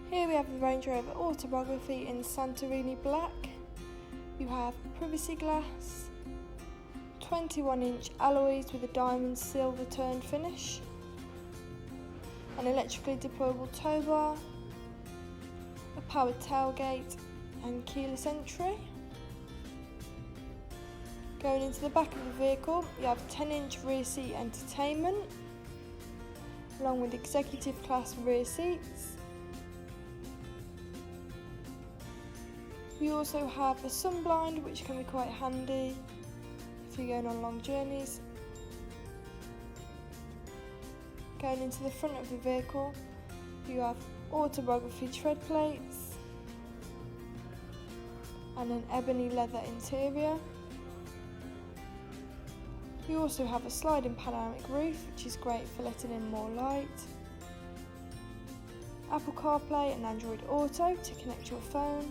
Here we have the Range Rover Autobiography in Santorini Black. You have privacy glass, 21-inch alloys with a diamond silver turned finish, an electrically deployable tow bar, a powered tailgate and keyless entry. Going into the back of the vehicle, you have 10-inch rear seat entertainment, along with executive class rear seats. We also have a sun blind, which can be quite handy if you're going on long journeys. Going into the front of the vehicle, you have Autobiography tread plates and an ebony leather interior. We also have a sliding panoramic roof, which is great for letting in more light. Apple CarPlay and Android Auto to connect your phone.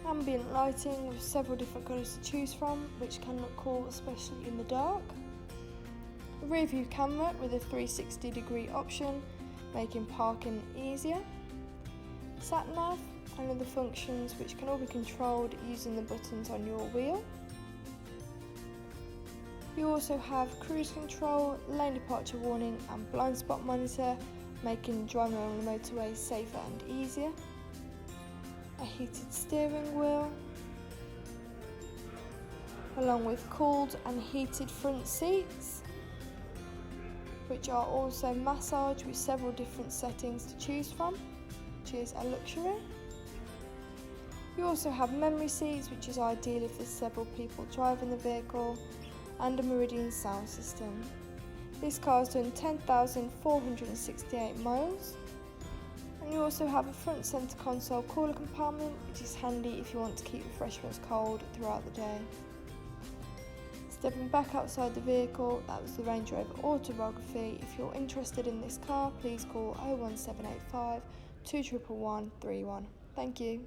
Ambient lighting with several different colours to choose from, which can look cool especially in the dark. A rear view camera with a 360-degree option, making parking easier. Sat nav and other functions which can all be controlled using the buttons on your wheel. You also have cruise control, lane departure warning and blind spot monitor, making driving along the motorway safer and easier. A heated steering wheel, along with cooled and heated front seats, which are also massaged with several different settings to choose from, which is a luxury. You also have memory seats, which is ideal if there's several people driving the vehicle, and a Meridian sound system. This car has done 10,468 miles. And you also have a front centre console cooler compartment, which is handy if you want to keep refreshments cold throughout the day. Stepping back outside the vehicle, that was the Range Rover Autobiography. If you're interested in this car, please call 01785 211 131. Thank you.